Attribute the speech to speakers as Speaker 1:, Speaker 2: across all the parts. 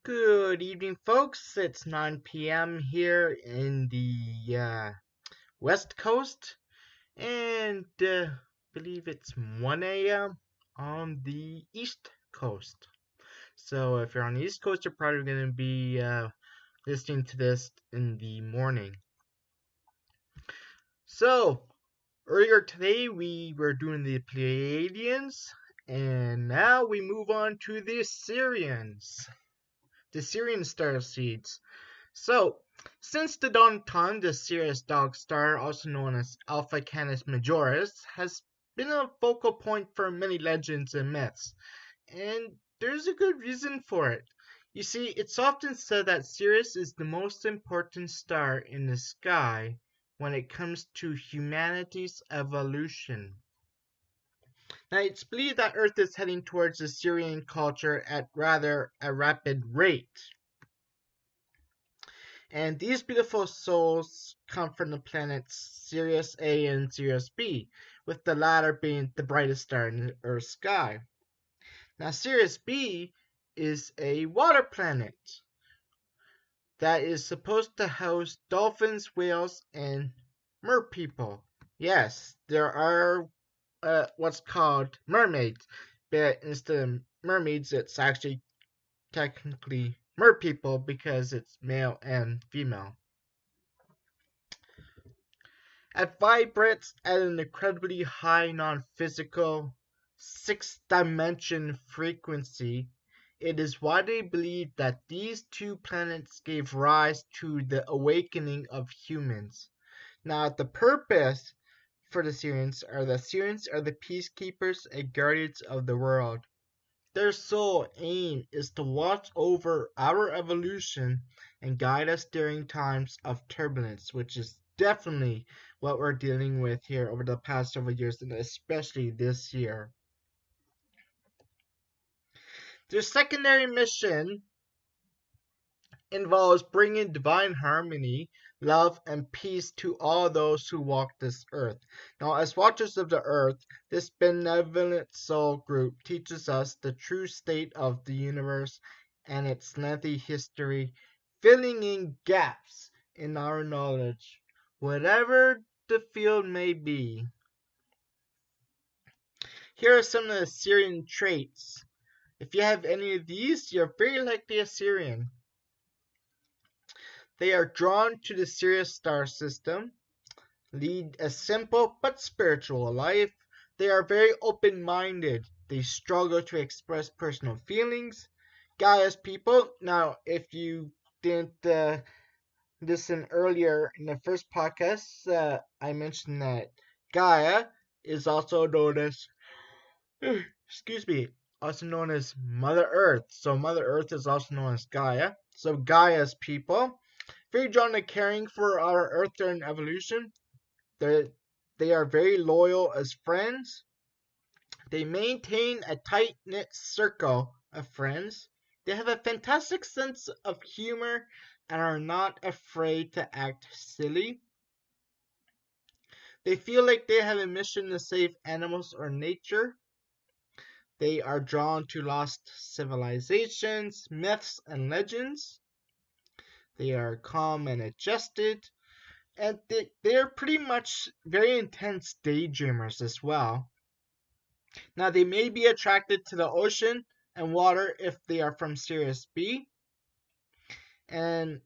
Speaker 1: Good evening, folks. It's 9 p.m. here in the West Coast, and believe it's 1 a.m. on the East Coast. So if you're on the East Coast, you're probably going to be listening to this in the morning. So earlier today, we were doing the Pleiadians, and now we move on to the Sirians. The Sirian Starseeds. So, since the dawn of time, the Sirius Dog Star, also known as Alpha Canis Majoris, has been a focal point for many legends and myths, and there's a good reason for it. You see, it's often said that Sirius is the most important star in the sky when it comes to humanity's evolution. Now, it's believed that Earth is heading towards the Sirian culture at rather a rapid rate. And these beautiful souls come from the planets Sirius A and Sirius B, with the latter being the brightest star in the Earth's sky. Now, Sirius B is a water planet that is supposed to house dolphins, whales, and merpeople. Yes, there are what's called mermaids, but instead of mermaids, it's actually technically merpeople because it's male and female. It vibrates at an incredibly high non-physical, six-dimension frequency. It is widely believed that these two planets gave rise to the awakening of humans. Now, the purpose for the Sirians are the peacekeepers and guardians of the world. Their sole aim is to watch over our evolution and guide us during times of turbulence, which is definitely what we're dealing with here over the past several years, and especially this year. Their secondary mission involves bringing divine harmony, love, and peace to all those who walk this earth. Now, as watchers of the earth, this benevolent soul group teaches us the true state of the universe and its lengthy history, filling in gaps in our knowledge, whatever the field may be. Here are some of the Sirian traits. If you have any of these, you're very likely a Sirian. They are drawn to the Sirius star system, lead a simple but spiritual life. They are very open-minded. They struggle to express personal feelings. Gaia's people. Now, if you didn't listen earlier in the first podcast, I mentioned that Gaia is also known as, excuse me, also known as Mother Earth. So Mother Earth is also known as Gaia. So Gaia's people. Very drawn to caring for our Earth during evolution. They are very loyal as friends. They maintain a tight-knit circle of friends. They have a fantastic sense of humor and are not afraid to act silly. They feel like they have a mission to save animals or nature. They are drawn to lost civilizations, myths, and legends. They are calm and adjusted, and they are pretty much very intense daydreamers as well. Now, they may be attracted to the ocean and water if they are from Sirius B, and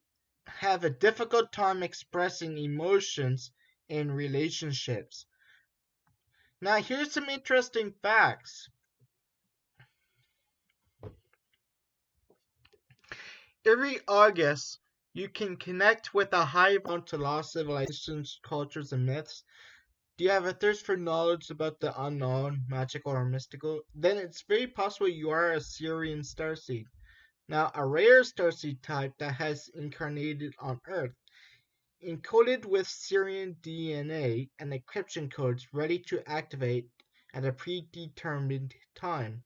Speaker 1: have a difficult time expressing emotions in relationships. Now, here's some interesting facts. Every August, you can connect with a hive onto lost civilizations, cultures, and myths. Do you have a thirst for knowledge about the unknown, magical, or mystical? Then it's very possible you are a Sirian starseed. Now, a rare starseed type that has incarnated on Earth, encoded with Sirian DNA and encryption codes ready to activate at a predetermined time,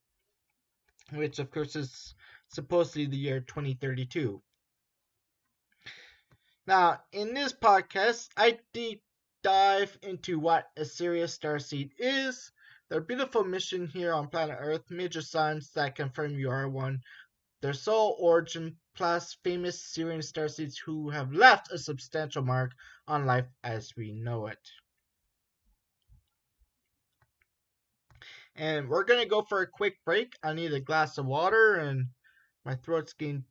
Speaker 1: which of course is supposedly the year 2032. Now, in this podcast, I deep dive into what a Sirius starseed is, their beautiful mission here on planet Earth, major signs that confirm you are one, their soul origin, plus famous Syrian starseeds who have left a substantial mark on life as we know it. And we're gonna go for a quick break. I need a glass of water, and my throat's getting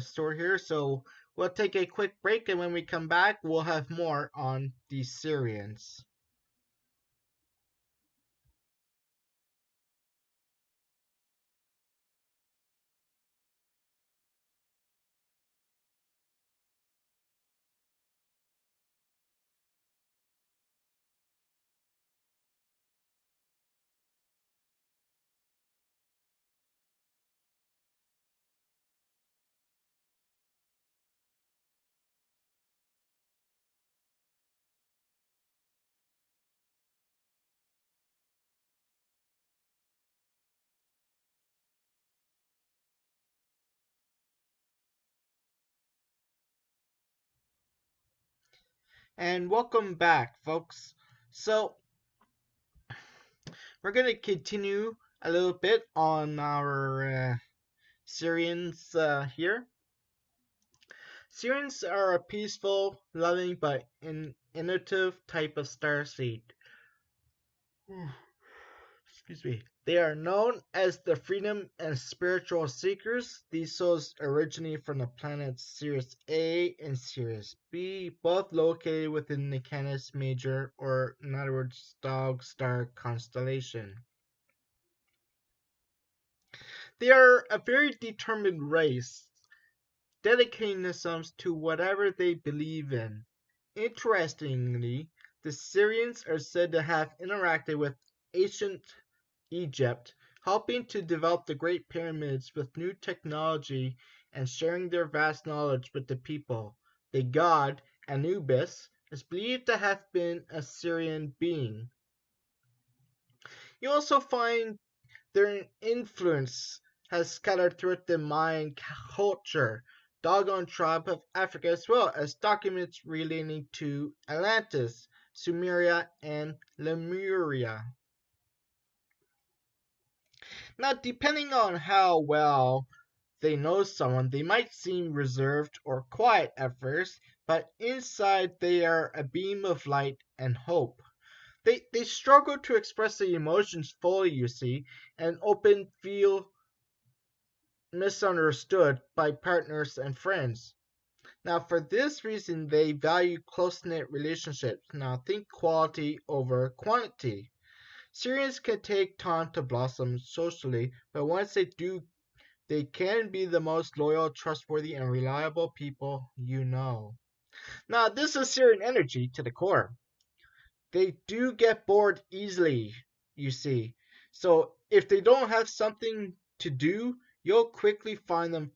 Speaker 1: sore here, so we'll take a quick break, and when we come back, we'll have more on the Sirians. And welcome back, folks. So, we're gonna continue a little bit on our Syrians here. Sirians are a peaceful, loving, but innovative type of starseed. Excuse me. They are known as the freedom and spiritual seekers. These souls originate from the planets Sirius A and Sirius B, both located within the Canis Major, or in other words, Dog Star constellation. They are a very determined race, dedicating themselves to whatever they believe in. Interestingly, the Syrians are said to have interacted with ancient Egypt, helping to develop the Great Pyramids with new technology and sharing their vast knowledge with the people. The god Anubis is believed to have been a Syrian being. You also find their influence has scattered throughout the Mayan culture, Dogon tribe of Africa, as well as documents relating to Atlantis, Sumeria, and Lemuria. Now, depending on how well they know someone, they might seem reserved or quiet at first, but inside they are a beam of light and hope. They struggle to express their emotions fully, you see, and often feel misunderstood by partners and friends. Now, for this reason, they value close knit relationships. Now, think quality over quantity. Syrians can take time to blossom socially, but once they do, they can be the most loyal, trustworthy, and reliable people you know. Now, this is Syrian energy to the core. They do get bored easily, you see. So, if they don't have something to do, you'll quickly find them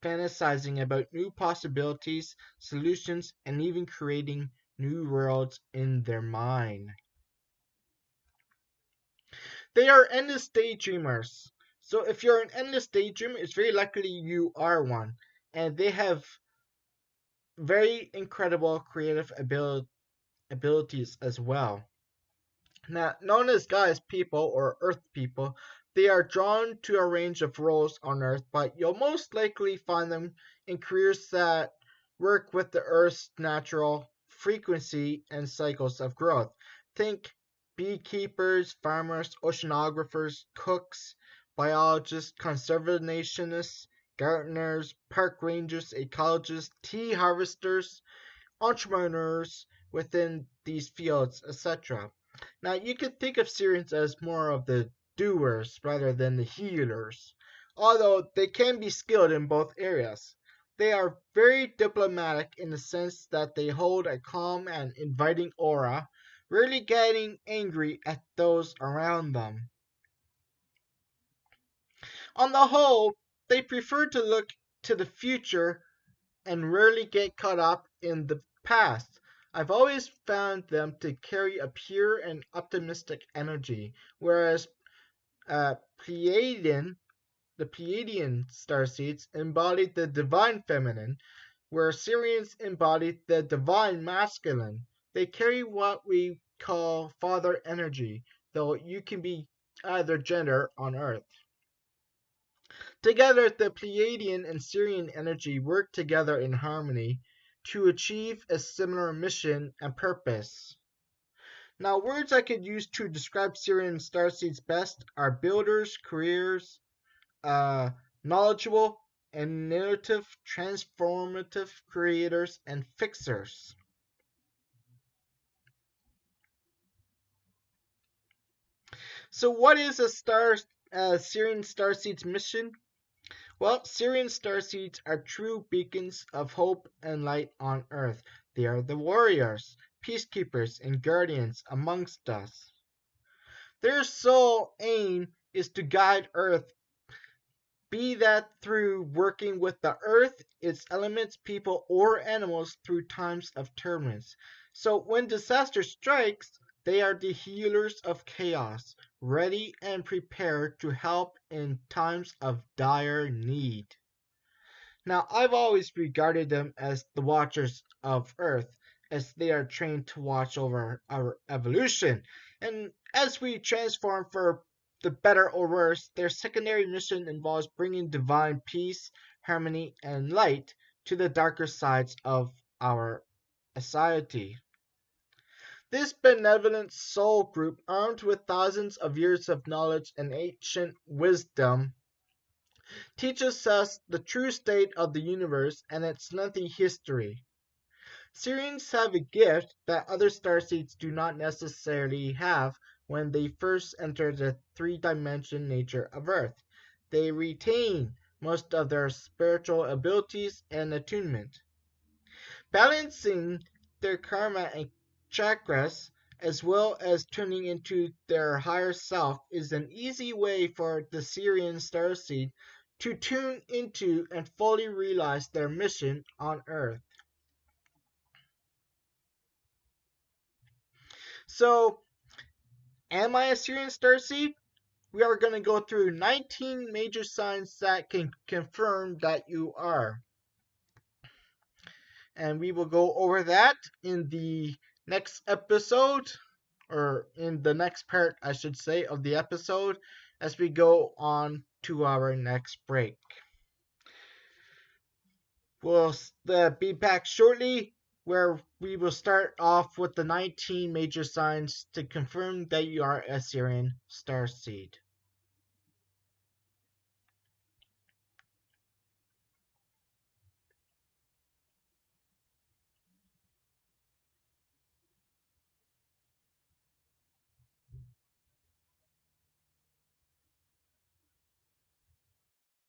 Speaker 1: fantasizing about new possibilities, solutions, and even creating new worlds in their mind. They are endless daydreamers. So if you're an endless daydreamer, it's very likely you are one. And they have very incredible creative abilities as well. Now, known as Gaia's people or Earth people, they are drawn to a range of roles on Earth, but you'll most likely find them in careers that work with the Earth's natural frequency and cycles of growth. Think beekeepers, farmers, oceanographers, cooks, biologists, conservationists, gardeners, park rangers, ecologists, tea harvesters, entrepreneurs within these fields, etc. Now, you could think of Syrians as more of the doers rather than the healers, although they can be skilled in both areas. They are very diplomatic in the sense that they hold a calm and inviting aura, rarely getting angry at those around them. On the whole, they prefer to look to the future and rarely get caught up in the past. I've always found them to carry a pure and optimistic energy, whereas uh, Pleiadian, the Pleiadian starseeds embodied the divine feminine, where Syrians embodied the divine masculine. They carry what we call father energy, though you can be either gender on Earth. Together, the Pleiadian and Sirian energy work together in harmony to achieve a similar mission and purpose. Now, words I could use to describe Sirian starseeds best are builders, careers, uh, knowledgeable, innovative, transformative creators, and fixers. So, what is Sirian starseed's mission? Well, Sirian starseeds are true beacons of hope and light on Earth. They are the warriors, peacekeepers, and guardians amongst us. Their sole aim is to guide Earth, be that through working with the Earth, its elements, people, or animals through times of turbulence. So when disaster strikes, they are the healers of chaos, ready and prepared to help in times of dire need. Now, I've always regarded them as the watchers of Earth, as they are trained to watch over our evolution. And as we transform for the better or worse, their secondary mission involves bringing divine peace, harmony, and light to the darker sides of our society. This benevolent soul group, armed with thousands of years of knowledge and ancient wisdom, teaches us the true state of the universe and its lengthy history. Sirians have a gift that other starseeds do not necessarily have when they first enter the three-dimensional nature of Earth. They retain most of their spiritual abilities and attunement. Balancing their karma and chakras, as well as tuning into their higher self, is an easy way for the Sirian starseed to tune into and fully realize their mission on Earth. So, am I a Sirian starseed? We are going to go through 19 major signs that can confirm that you are. And we will go over that in the next episode, or in the next part, I should say, of the episode as we go on to our next break. We'll be back shortly where we will start off with the 19 major signs to confirm that you are a Sirian starseed.